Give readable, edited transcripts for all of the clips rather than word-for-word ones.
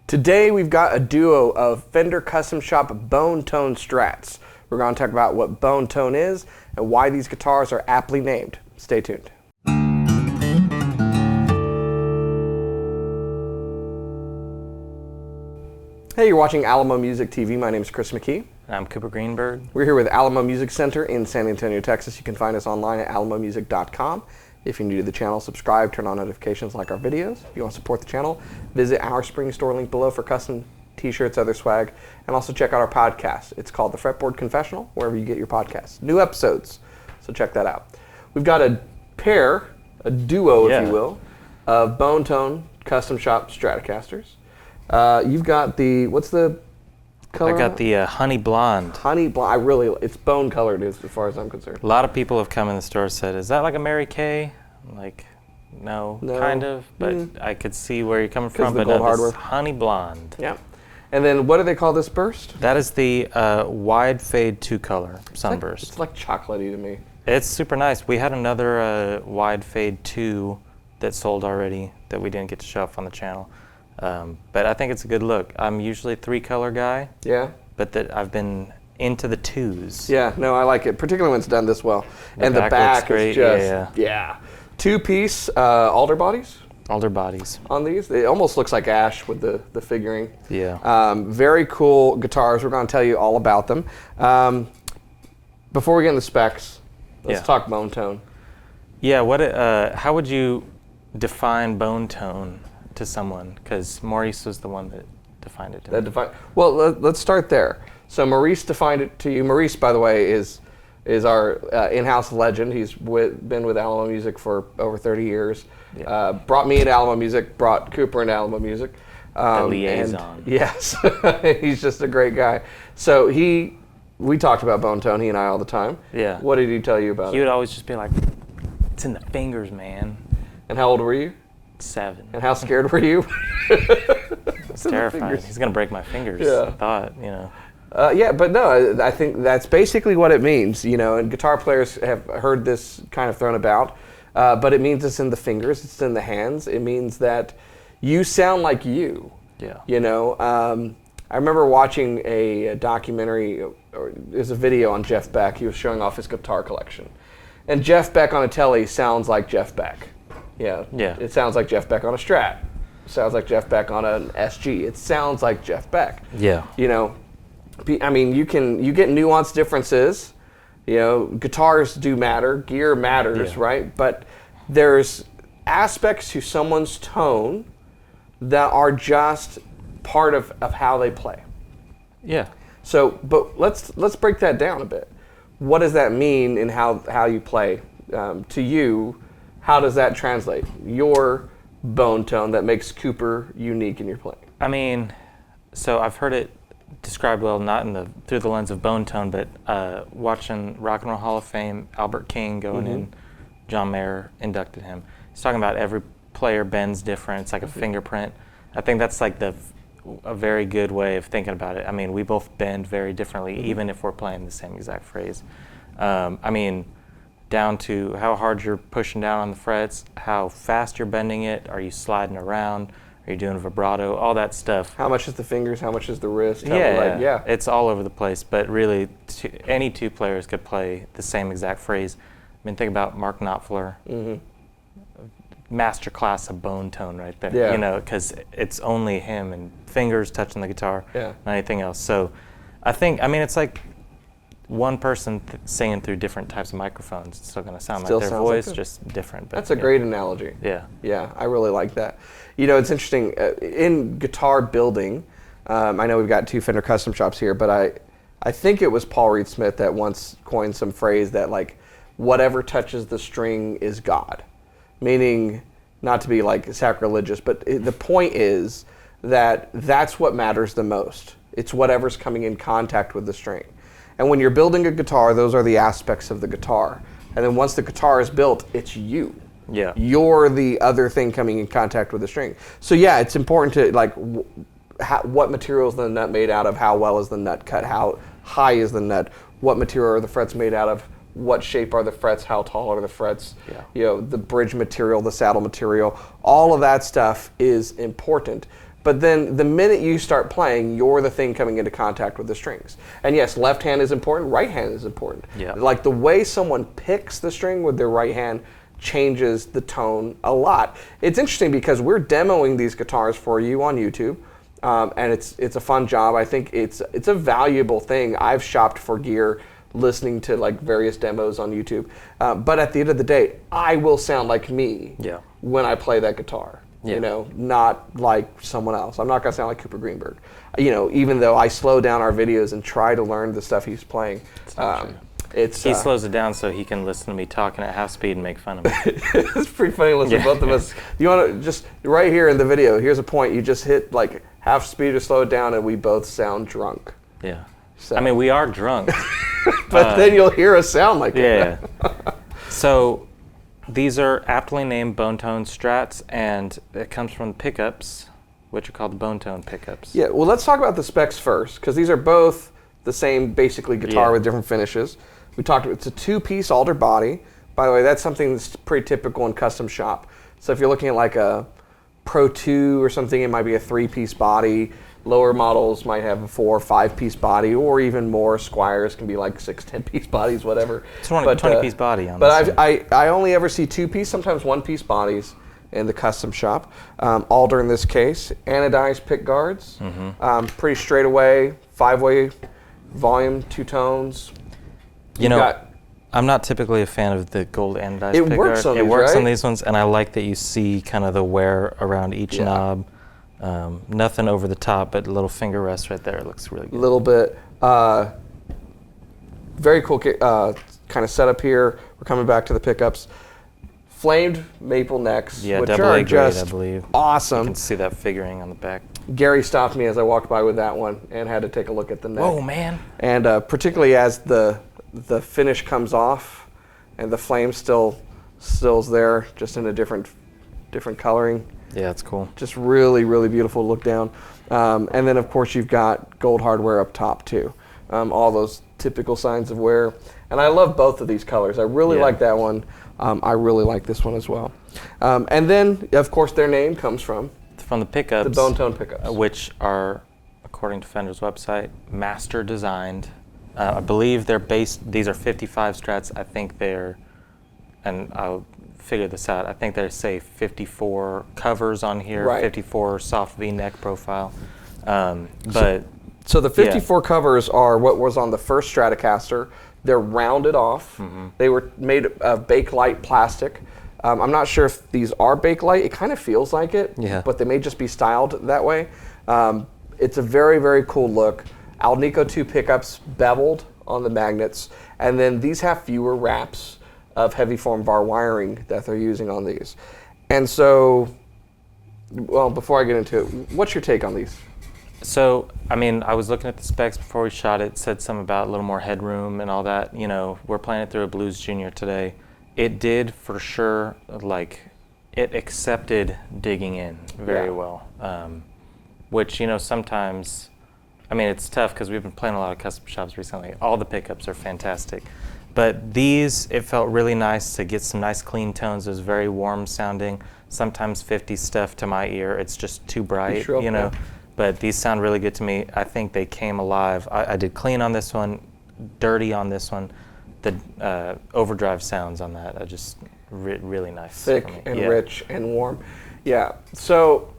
Today we've got a duo of Fender Custom Shop Bone Tone Strats. We're going to talk about what bone tone is and why these guitars are aptly named. Stay tuned. Hey, you're watching Alamo Music TV. My name is Chris McKee. I'm Cooper Greenberg. We're here with Alamo Music Center in San Antonio, Texas. You can find us online at alamomusic.com. If you're new to the channel, subscribe, turn on notifications, like our videos. If you want to support the channel, visit our spring store link below for custom t-shirts, other swag, and also check out our podcast. It's called the Fretboard Confessional, wherever you get your podcasts. New episodes, so check that out. We've got a pair, a duo, if you will, of Bone Tone Custom Shop Stratocasters. You've got the, what's the color? I got the honey blonde. Honey blonde. It's bone colored as far as I'm concerned. A lot of people have come in the store and said, is that like a Mary Kay? Like, no, kind of, but I could see where you're coming from. But no, this honey blonde. Yeah. And then what do they call this burst? That is the wide fade 2-color sunburst. It's like chocolatey to me. It's super nice. We had another wide fade 2 that sold already that we didn't get to show off on the channel. But I think it's a good look. I'm usually a 3-color guy. Yeah. But I've been into the 2s. Yeah, no, I like it, particularly when it's done this well. And the back is just, yeah. 2-piece alder bodies. Alder bodies. On these. It almost looks like ash with the figuring. Yeah. Very cool guitars. We're going to tell you all about them. Before we get into specs, let's talk bone tone. Yeah, how would you define bone tone to someone? Because Maurice was the one that defined it to me. Well, let's start there. So Maurice defined it to you. Maurice, by the way, is our in-house legend. He's been with Alamo Music for over 30 years. Yeah. Brought me into Alamo Music, brought Cooper into Alamo Music. The liaison. Yes, he's just a great guy. So we talked about bone tone, he and I, all the time. Yeah. What did he tell you about it? He would always just be like, it's in the fingers, man. And how old were you? 7. And how scared were you? It's terrifying. He's going to break my fingers. Yeah. I thought, yeah, but no, I think that's basically what it means, and guitar players have heard this kind of thrown about, but it means it's in the fingers, it's in the hands. It means that you sound like you. Yeah. I remember watching a documentary, or there's a video on Jeff Beck. He was showing off his guitar collection. And Jeff Beck on a telly sounds like Jeff Beck. Yeah. It sounds like Jeff Beck on a Strat. It sounds like Jeff Beck on an SG. It sounds like Jeff Beck. Yeah. I mean, you get nuanced differences. Guitars do matter, gear matters, right? But there's aspects to someone's tone that are just part of how they play. Yeah. So, but let's break that down a bit. What does that mean in how you play? To you, how does that translate? Your bone tone that makes Cooper unique in your playing. I mean, so I've heard it described well, not through the lens of bone tone, but watching Rock and Roll Hall of Fame, Albert King going in, John Mayer inducted him. He's talking about every player bends different. It's like a fingerprint. I think that's like a very good way of thinking about it. I mean, we both bend very differently, even if we're playing the same exact phrase. I mean, down to how hard you're pushing down on the frets, how fast you're bending it, are you sliding around, are you doing vibrato, all that stuff. How much is the fingers, how much is the wrist? Yeah, it's all over the place, but really any 2 players could play the same exact phrase. I mean, think about Mark Knopfler, master class of bone tone right there, because it's only him and fingers touching the guitar, not anything else. So I mean, it's like one person singing through different types of microphones. It's still going to sound like their voice, just different. But, that's a great analogy. Yeah. Yeah, I really like that. It's interesting. In guitar building, I know we've got 2 Fender custom shops here, but I think it was Paul Reed Smith that once coined some phrase that, like, whatever touches the string is God. Meaning, not to be, like, sacrilegious, but the point is that that's what matters the most. It's whatever's coming in contact with the string. And when you're building a guitar, those are the aspects of the guitar. And then once the guitar is built, it's you. Yeah. You're the other thing coming in contact with the string. So yeah, it's important to, like, what material is the nut made out of? How well is the nut cut? How high is the nut? What material are the frets made out of? What shape are the frets? How tall are the frets? Yeah. The bridge material, the saddle material, all of that stuff is important. But then the minute you start playing, you're the thing coming into contact with the strings. And yes, left hand is important, right hand is important. Yeah. Like the way someone picks the string with their right hand changes the tone a lot. It's interesting because we're demoing these guitars for you on YouTube, and it's a fun job. I think it's a valuable thing. I've shopped for gear listening to like various demos on YouTube, but at the end of the day, I will sound like me when I play that guitar. You know, not like someone else. I'm not gonna sound like Cooper Greenberg. You know, even though I slow down our videos and try to learn the stuff he's playing. He slows it down so he can listen to me talking at half speed and make fun of me. It's pretty funny to listen to both of us. You want to just, right here in the video, here's a point. You just hit like half speed or slow it down and we both sound drunk. Yeah. So. I mean, we are drunk. But then you'll hear us sound like it. Yeah. So these are aptly named Bone Tone Strats, and it comes from pickups, which are called the Bone Tone pickups. Yeah, well, let's talk about the specs first, because these are both the same basically guitar with different finishes. We talked about it's a two-piece alder body. By the way, that's something that's pretty typical in custom shop. So if you're looking at like a Pro 2 or something, it might be a three-piece body. Lower models might have a 4 or 5-piece body, or even more. Squires can be like 6, 10-piece bodies, whatever. It's 20-piece body on but this. I only ever see two-piece, sometimes one-piece bodies in the custom shop. Alder in this case, anodized pick guards, pretty straight away, 5-way volume, 2 tones. You know, I'm not typically a fan of the gold anodized pick guard. It works on these, It works right? on these ones, and I like that you see kind of the wear around each knob. Nothing over the top, but a little finger rest right there. It looks really good. A little bit. Very cool kind of setup here. We're coming back to the pickups. Flamed maple necks, which are just I believe. Awesome. You can see that figuring on the back. Gary stopped me as I walked by with that one and had to take a look at the neck. Whoa, man. And particularly as the finish comes off and the flame still's there, just in a different coloring. Yeah, it's cool. Just really, really beautiful to look down. And then, of course, you've got gold hardware up top, too. All those typical signs of wear. And I love both of these colors. I really like that one. I really like this one as well. And then, of course, their name comes from the pickups. The Bone Tone pickups. Which are, according to Fender's website, master designed. I believe they're based, these are 55 Strats. I think they're, and I'll figure this out, I think they say 54 covers on here, 54 soft V-neck profile. So the 54 covers are what was on the first Stratocaster. They're rounded off. They were made of Bakelite plastic. I'm not sure if these are Bakelite. It kind of feels like it, but they may just be styled that way. It's a very, very cool look. Alnico 2 pickups beveled on the magnets, and then these have fewer wraps of heavy form bar wiring that they're using on these. And so, well, before I get into it, what's your take on these? So, I mean, I was looking at the specs before we shot it, said something about a little more headroom and all that. You know, we're playing it through a Blues Junior today. It did, for sure, like, it accepted digging in very well. Which, you know, sometimes, I mean, it's tough because we've been playing a lot of custom shops recently. All the pickups are fantastic. But these, it felt really nice to get some nice clean tones. It was very warm sounding. Sometimes 50s stuff to my ear, it's just too bright, you know. But these sound really good to me. I think they came alive. I did clean on this one, dirty on this one. The overdrive sounds on that are just really nice. Thick and rich and warm. Yeah, so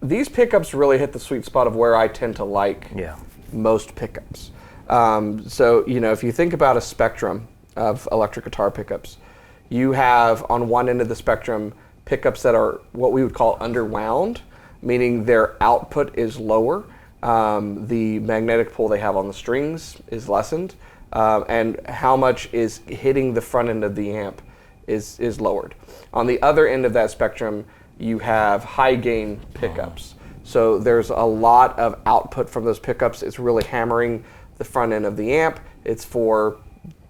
these pickups really hit the sweet spot of where I tend to like most pickups. So, you know, if you think about a spectrum of electric guitar pickups, you have on one end of the spectrum pickups that are what we would call underwound, meaning their output is lower. The magnetic pull they have on the strings is lessened, and how much is hitting the front end of the amp is lowered. On the other end of that spectrum, you have high gain pickups. So there's a lot of output from those pickups. It's really hammering the front end of the amp. It's for,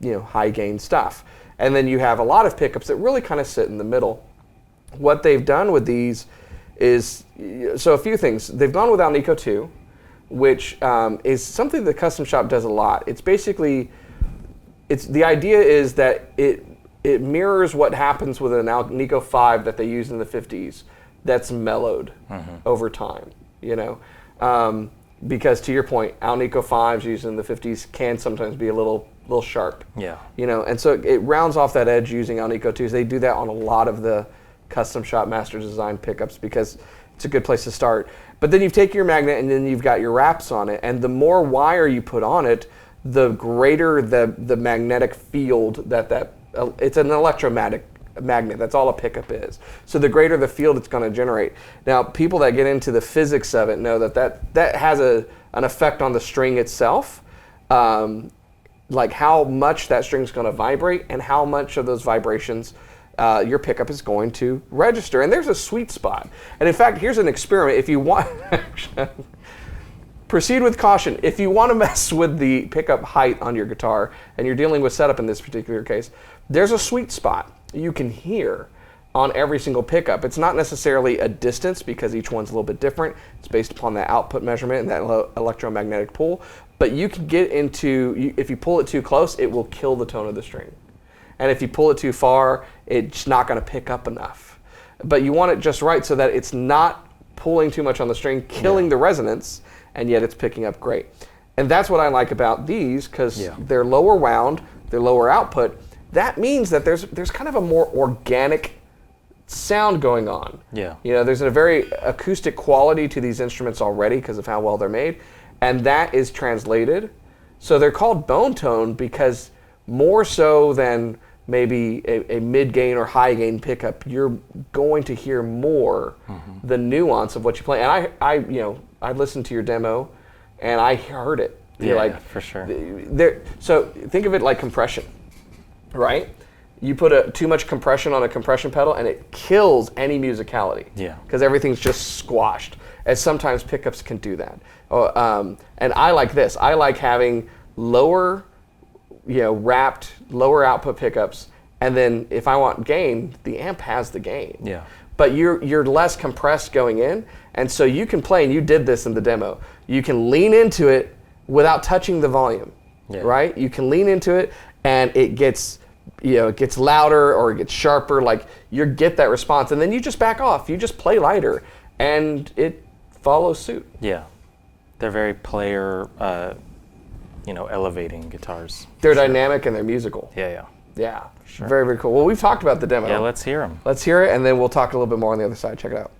you know, high gain stuff. And then you have a lot of pickups that really kind of sit in the middle. What they've done with these is, so a few things. They've gone with Alnico 2, which is something the custom shop does a lot. It's basically, the idea is that it mirrors what happens with an Alnico 5 that they used in the 50s that's mellowed over time. you know. Because to your point, Alnico 5s used in the 50s can sometimes be a little sharp. Yeah. You know, and so it rounds off that edge using Alnico 2s. They do that on a lot of the custom shop Masters Design pickups because it's a good place to start. But then you take your magnet and then you've got your wraps on it, and the more wire you put on it, the greater the magnetic field that it's an electromagnet. That's all a pickup is. So the greater the field it's going to generate. Now, people that get into the physics of it know that has an effect on the string itself, like how much that string is going to vibrate and how much of those vibrations your pickup is going to register. And there's a sweet spot. And in fact, here's an experiment. If you want, proceed with caution. If you want to mess with the pickup height on your guitar, and you're dealing with setup in this particular case, there's a sweet spot you can hear on every single pickup. It's not necessarily a distance because each one's a little bit different. It's based upon that output measurement and that electromagnetic pull. But you can get into, if you pull it too close, it will kill the tone of the string. And if you pull it too far, it's not going to pick up enough. But you want it just right so that it's not pulling too much on the string, killing the resonance, and yet it's picking up great. And that's what I like about these, because they're lower wound, they're lower output. That means that there's kind of a more organic sound going on. Yeah. You know, there's a very acoustic quality to these instruments already because of how well they're made, and that is translated. So they're called bone tone because more so than maybe a mid-gain or high-gain pickup, you're going to hear more the nuance of what you play. And I listened to your demo, and I heard it. Yeah, for sure. So think of it like compression. Right? You put too much compression on a compression pedal and it kills any musicality. Yeah. Because everything's just squashed. And sometimes pickups can do that. And I like this. I like having lower, wrapped, lower output pickups. And then if I want gain, the amp has the gain. Yeah. But you're less compressed going in. And so you can play, and you did this in the demo, you can lean into it without touching the volume. Yeah. Right? You can lean into it and it gets louder or it gets sharper, like you get that response, and then you just back off. You just play lighter, and it follows suit. Yeah, they're very player, elevating guitars. They're dynamic and they're musical. Yeah. Yeah, sure. Very, very cool. Well, we've talked about the demo. Yeah, let's hear them. Let's hear it, and then we'll talk a little bit more on the other side. Check it out.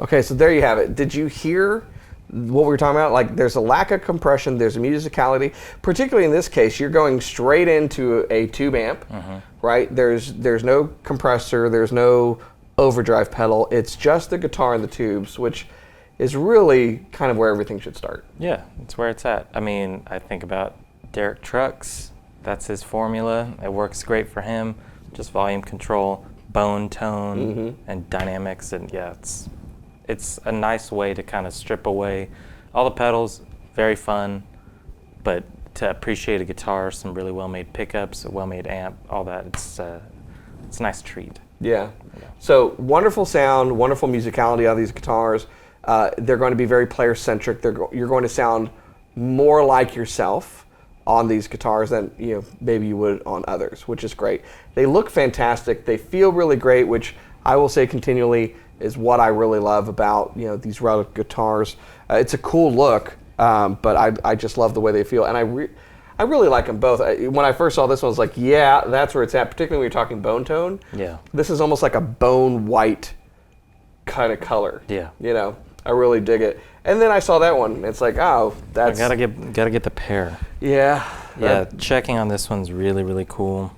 Okay, so there you have it. Did you hear what we were talking about? Like, there's a lack of compression, there's a musicality. Particularly in this case, you're going straight into a tube amp, right? There's no compressor, there's no overdrive pedal. It's just the guitar and the tubes, which is really kind of where everything should start. Yeah, it's where it's at. I mean, I think about Derek Trucks. That's his formula. It works great for him. Just volume control, bone tone, and dynamics, and yeah, it's a nice way to kind of strip away all the pedals. Very fun, but to appreciate a guitar, some really well-made pickups, a well-made amp, all that. It's a nice treat. Yeah. So wonderful sound, wonderful musicality on these guitars. They're going to be very player-centric. You're going to sound more like yourself on these guitars than maybe you would on others, which is great. They look fantastic. They feel really great, which I will say continually is what I really love about these relic guitars. It's a cool look, but I just love the way they feel, and I really like them both. When I first saw this one, I was like, yeah, that's where it's at. Particularly when you're talking bone tone. Yeah. This is almost like a bone white kind of color. Yeah. I really dig it. And then I saw that one. It's like, oh, that's. I gotta get the pair. Yeah. Yeah. Checking on this one's really, really cool.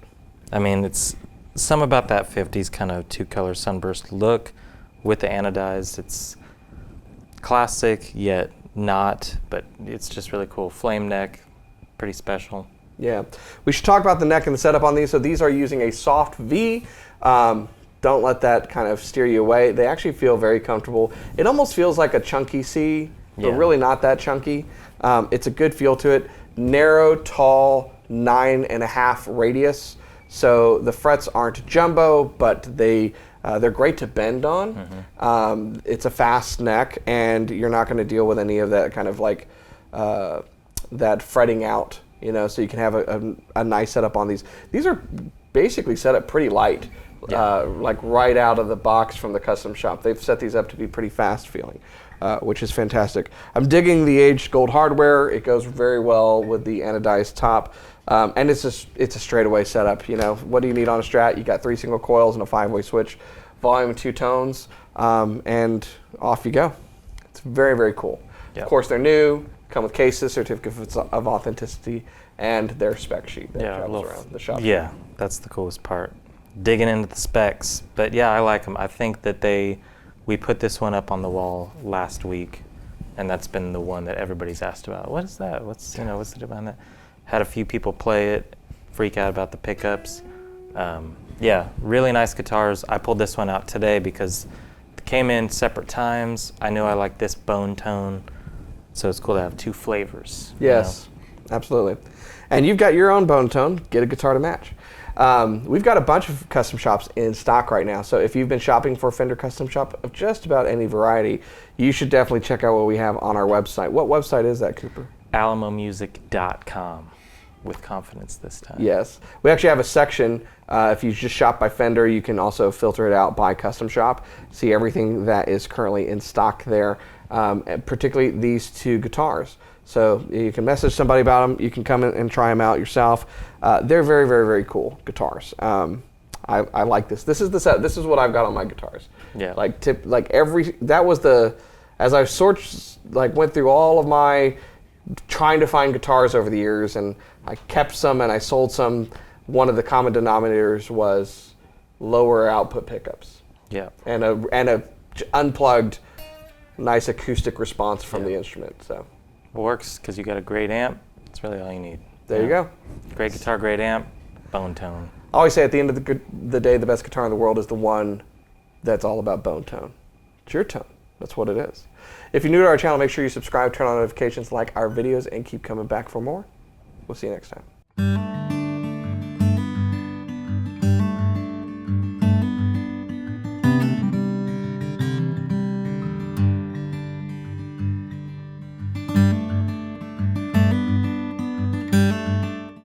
I mean, it's some about that 50s kind of two-color sunburst look with the anodized. It's classic yet not, but it's just really cool. Flame neck, pretty special. Yeah. We should talk about the neck and the setup on these. So these are using a soft V. Don't let that kind of steer you away. They actually feel very comfortable. It almost feels like a chunky C, but really not that chunky. It's a good feel to it. Narrow, tall, 9.5 radius. So the frets aren't jumbo, but they're great to bend on. It's a fast neck, and you're not going to deal with any of that kind of like that fretting out. So you can have a nice setup on these. These are basically set up pretty light. Like right out of the box from the custom shop. They've set these up to be pretty fast feeling, which is fantastic. I'm digging the aged gold hardware. It goes very well with the anodized top. And it's a straightaway setup. What do you need on a Strat? You got 3 single coils and a 5-way switch. volume 2 tones, and off you go. It's very, very cool. Yep. Of course, they're new, come with cases, certificates of authenticity, and their spec sheet that travels around the shop. Yeah, that's the coolest part. Digging into the specs. But yeah, I like them. I think that we put this one up on the wall last week, and that's been the one that everybody's asked about. What is that? What's the deal behind that? Had a few people play it, freak out about the pickups. Yeah, really nice guitars. I pulled this one out today because it came in separate times. I knew I liked this bone tone, so it's cool to have 2 flavors. Yes, absolutely. And you've got your own bone tone. Get a guitar to match. We've got a bunch of custom shops in stock right now, so if you've been shopping for a Fender custom shop of just about any variety, you should definitely check out what we have on our website. What website is that, Cooper? alamomusic.com. With confidence this time. Yes. We actually have a section. If you just shop by Fender, you can also filter it out by custom shop. See everything that is currently in stock there, and particularly these 2 guitars. So you can message somebody about them. You can come in and try them out yourself. They're very, very, very cool guitars. I like this. This is the set. This is what I've got on my guitars. Yeah. As I went through all of my trying to find guitars over the years, and I kept some and I sold some. One of the common denominators was lower output pickups. Yeah. And a unplugged, nice acoustic response from the instrument. So it works because you got a great amp. It's really all you need. There you go. Great guitar, great amp, bone tone. I always say at the end of the day, the best guitar in the world is the one that's all about bone tone. It's your tone. That's what it is. If you're new to our channel, make sure you subscribe, turn on notifications, like our videos, and keep coming back for more. We'll see you next time.